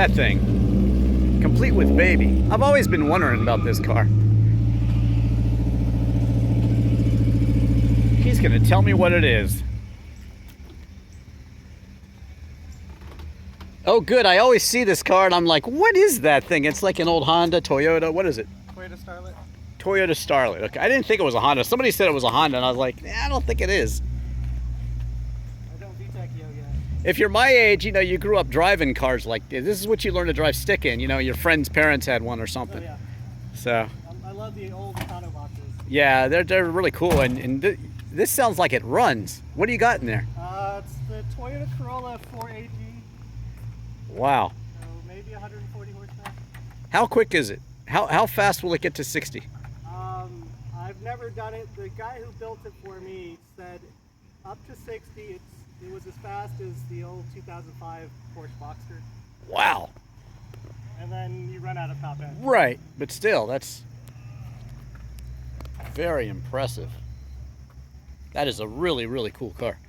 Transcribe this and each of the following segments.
that thing. Complete with baby. I've always been wondering about this car. He's gonna tell me what it is. Oh good, I always see this car and I'm like, what is that thing? It's like an old Honda, Toyota, what is it? Toyota Starlet. Toyota Starlet, okay. I didn't think it was a Honda. Somebody said it was a Honda and I was like, I don't think it is. I don't VTEC yet. If you're my age, you know, you grew up driving cars like this. This is what you learn to drive stick in. You know, your friend's parents had one or something. Oh, yeah. So. I love the old Econoboxes. Yeah, they're really cool. And this sounds like it runs. What do you got in there? It's the Toyota Corolla 4AG. Wow. So maybe 140 horsepower. How quick is it? How fast will it get to 60? I've never done it. The guy who built it for me said up to 60. It was as fast as the old 2005 Porsche Boxster. Wow. And then you run out of top end. Right, but still, that's very impressive. That is a really, really cool car.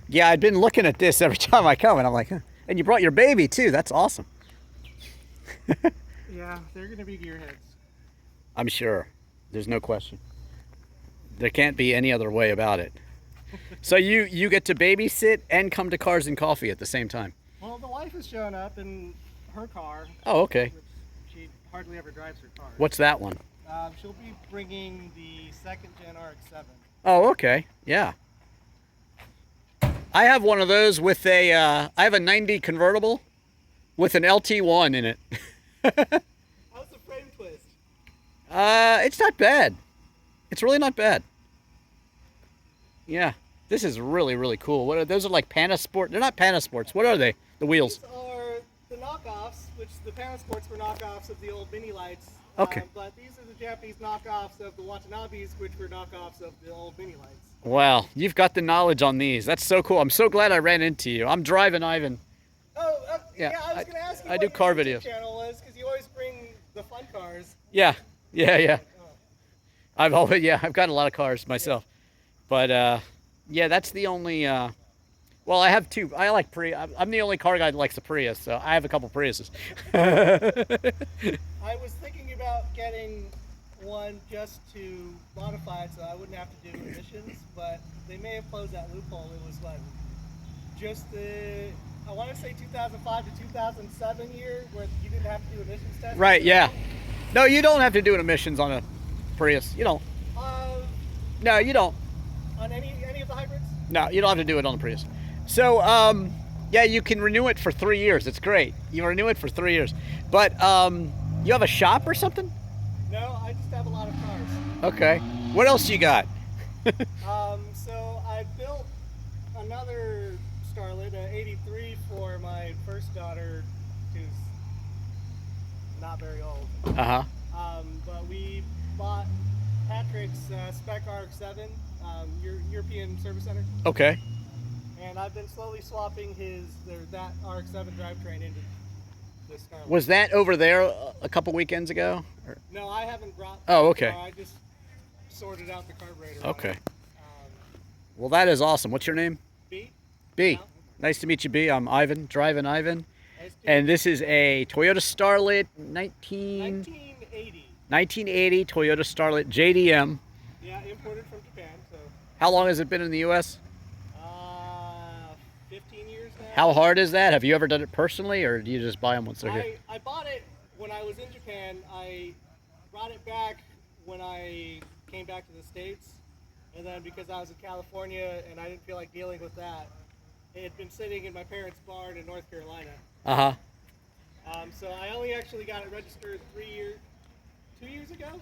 Yeah, I've been looking at this every time I come, and I'm like, huh. And you brought your baby too. That's awesome. Yeah, they're going to be gearheads. I'm sure. There's no question. There can't be any other way about it. So you get to babysit and come to Cars and Coffee at the same time. Well, the wife is showing up in her car. Oh, okay. She hardly ever drives her car. What's that one? She'll be bringing the second gen RX-7. Oh, okay. Yeah. I have one of those with a, I have a 90 convertible with an LT1 in it. How's the frame twist? It's not bad. It's really not bad. Yeah. This is really, really cool. What are those? Are like Panasport? They're not Panasports. What are they? The wheels. These are the knockoffs, which the Panasports were knockoffs of the old Mini Lights. Okay. But these are the Japanese knockoffs of the Watanabes, which were knockoffs of the old Mini Lights. Wow, you've got the knowledge on these. That's so cool. I'm so glad I ran into you. I'm Drivin Ivan. Oh, Yeah, I was going to ask you I what do your car YouTube videos. channel was, because you always bring the fun cars. Yeah. Oh. I've got a lot of cars myself. But yeah, that's the only well, I have two. I like Prius. I'm the only car guy that likes the Prius, so I have a couple Priuses. I was thinking about getting one just to modify it so I wouldn't have to do emissions, but they may have closed that loophole. It was what, just the, I want to say 2005 to 2007 year where you didn't have to do emissions testing. Right, yeah. No, you don't have to do an emissions on a Prius. You don't. No, you don't. On any of the hybrids? No, you don't have to do it on the Prius. So, yeah, you can renew it for 3 years. It's great. You renew it for 3 years. But you have a shop or something? No, I just have a lot of cars. Okay. What else you got? So I built another Starlet, an 83, for my first daughter, who's not very old. Uh-huh. But we bought Patrick's spec RX-7, European Service Center. Okay. And I've been slowly swapping that RX-7 drivetrain into this Starlet. Was that over there a couple weekends ago? Or? No, I haven't brought. Oh, okay. I just sorted out the carburetor. Okay. Well, that is awesome. What's your name? B. B. Yeah. Nice to meet you, B. I'm Ivan, Drivin Ivan. Nice to And this is a Toyota Starlet 1980 Toyota Starlet JDM. Yeah, imported from Japan. So. How long has it been in the U.S.? 15 years now. How hard is that? Have you ever done it personally, or do you just buy them once they're here? I bought it when I was in Japan. I brought it back when I came back to the States. And then because I was in California and I didn't feel like dealing with that, it had been sitting in my parents' barn in North Carolina. Uh-huh. So I only actually got it registered 2 years ago.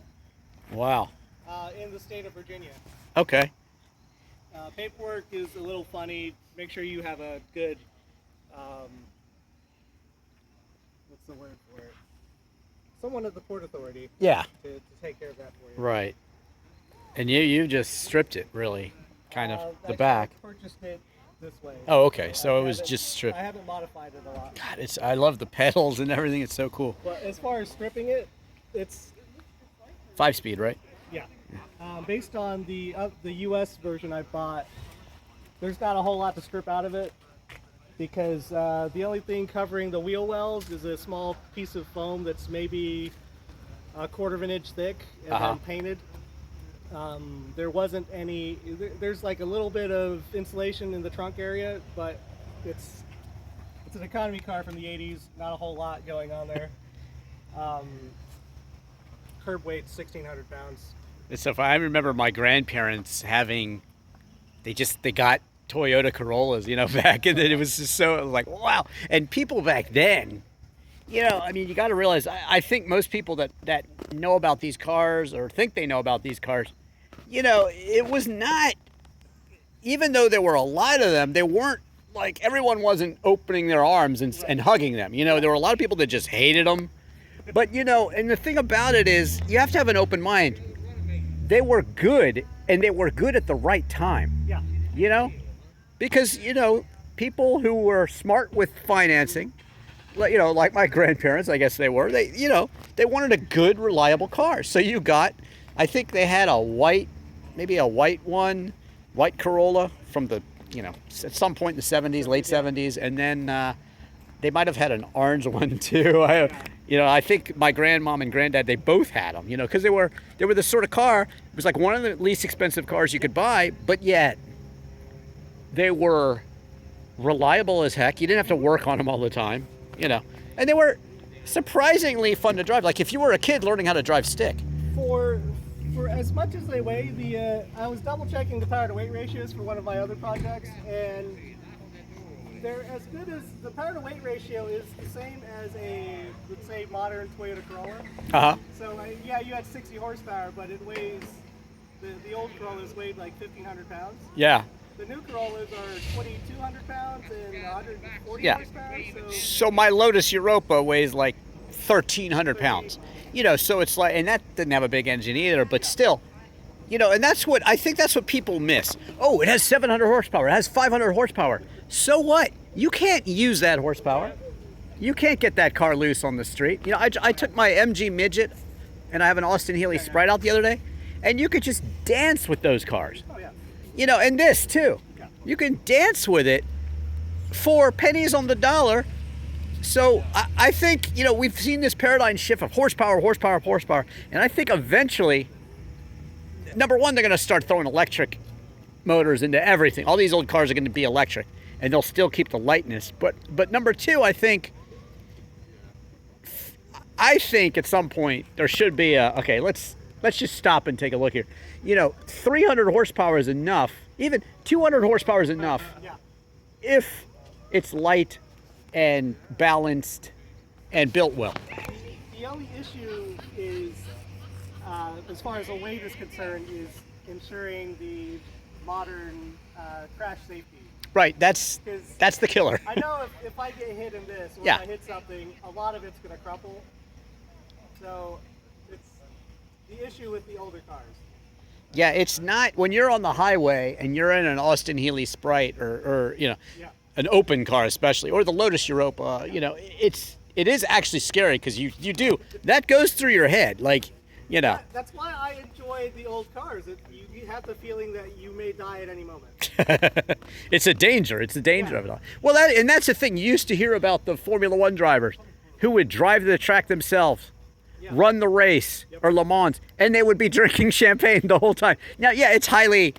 Wow. In the state of Virginia. Okay. Paperwork is a little funny. Make sure you have a good, what's the word for it? Someone at the Port Authority. Yeah. To take care of that for you. Right. And you just stripped it, really, kind of, the back. I purchased it this way. Oh, okay. So it was just stripped. I haven't modified it a lot. God, I love the pedals and everything. It's so cool. But as far as stripping it, it's 5-speed, right? yeah. Based on the U.S. version I bought, there's not a whole lot to strip out of it. because the only thing covering the wheel wells is a small piece of foam that's maybe a quarter of an inch thick and then painted. There wasn't any, there's like a little bit of insulation in the trunk area, but it's an economy car from the 80s, not a whole lot going on there. Curb weight's 1,600 pounds. It's so funny. I remember my grandparents having, they got Toyota Corollas, you know, back, and then it was just so like, wow. And people back then, you know, I mean, you got to realize, I think most people that know about these cars or think they know about these cars, you know, it was not, even though there were a lot of them, they weren't like, everyone wasn't opening their arms and hugging them. You know, there were a lot of people that just hated them. But, you know, and the thing about it is, you have to have an open mind. They were good, and they were good at the right time. Yeah. You know? Because, you know, people who were smart with financing, you know, like my grandparents, I guess they were, they, you know, they wanted a good, reliable car. So you got, I think they had a white, maybe a white Corolla from the, you know, at some point in the 70s, late 70s. And then they might have had an orange one too. You know, I think my grandmom and granddad, they both had them, you know, because they were the sort of car, it was like one of the least expensive cars you could buy, but yet they were reliable as heck. You didn't have to work on them all the time, you know, and they were surprisingly fun to drive. Like if you were a kid learning how to drive stick. For as much as they weigh, I was double checking the power to weight ratios for one of my other projects, and they're as good as, the power to weight ratio is the same as a, let's say, modern Toyota Corolla. So yeah, you had 60 horsepower, but it weighs, the old Corollas weighed like 1,500 pounds. Yeah. The new Corollas are 2,200 pounds and 140 horsepower. So my Lotus Europa weighs like 1,300 pounds. You know, so it's like, and that didn't have a big engine either, but still, you know, and that's what, I think that's what people miss. Oh, it has 700 horsepower, it has 500 horsepower. So what? You can't use that horsepower. You can't get that car loose on the street. You know, I took my MG Midget and I have an Austin Healey Sprite out the other day, and you could just dance with those cars. Oh, yeah. You know, and this too. You can dance with it for pennies on the dollar. So I think, you know, we've seen this paradigm shift of horsepower, and I think eventually, number one, they're going to start throwing electric motors into everything. All these old cars are going to be electric, and they'll still keep the lightness. But number two, I think at some point there should be okay, let's just stop and take a look here. You know, 300 horsepower is enough. Even 200 horsepower is enough if it's light and balanced and built well. The only issue is, as far as the weight is concerned, is ensuring the modern crash safety. Right, that's the killer. I know if I get hit in this, or if I hit something, a lot of it's going to crumple. So it's the issue with the older cars. Yeah, it's not, when you're on the highway and you're in an Austin Healey Sprite or you know, an open car especially, or the Lotus Europa, you know, it is actually scary because you do, that goes through your head, like, you know. That's why I enjoy the old cars. You have the feeling that you may die at any moment. It's a danger of it all. Well, that's the thing. You used to hear about the Formula One drivers who would drive to the track themselves, run the race or Le Mans, and they would be drinking champagne the whole time. Now, yeah, it's highly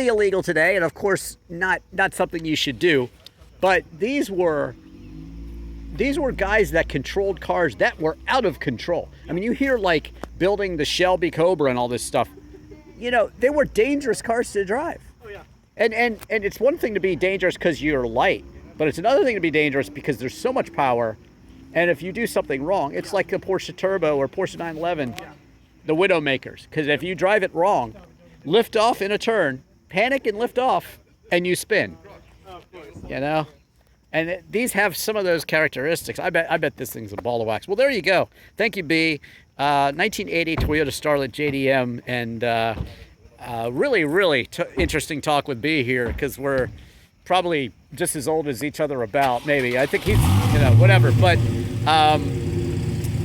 illegal today, and of course not something you should do. But these were guys that controlled cars that were out of control. I mean, you hear like building the Shelby Cobra and all this stuff. You know, they were dangerous cars to drive. Oh yeah. And it's one thing to be dangerous because you're light, but it's another thing to be dangerous because there's so much power. And if you do something wrong, it's like the Porsche Turbo or Porsche 911, the Widowmakers. Because if you drive it wrong, lift off in a turn, panic and lift off, and you spin. You know? And these have some of those characteristics. I bet this thing's a ball of wax. Well, there you go. Thank you, B. 1980 Toyota Starlet JDM, and really interesting talk with B here, because we're probably just as old as each other about, maybe. I think he's, you know, whatever. But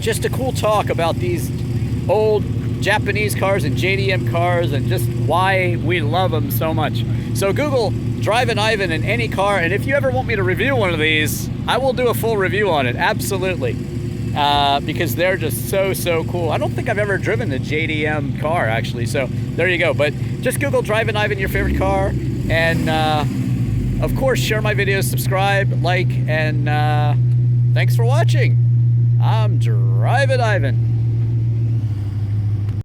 just a cool talk about these old Japanese cars and JDM cars and just why we love them so much. So Google Drivin Ivan in any car, and if you ever want me to review one of these, I will do a full review on it, absolutely. Because they're just so cool. I don't think I've ever driven a JDM car, actually, so there you go. But just Google Drivin Ivan, your favorite car, and of course, share my videos, subscribe, like, and thanks for watching. I'm Drivin Ivan.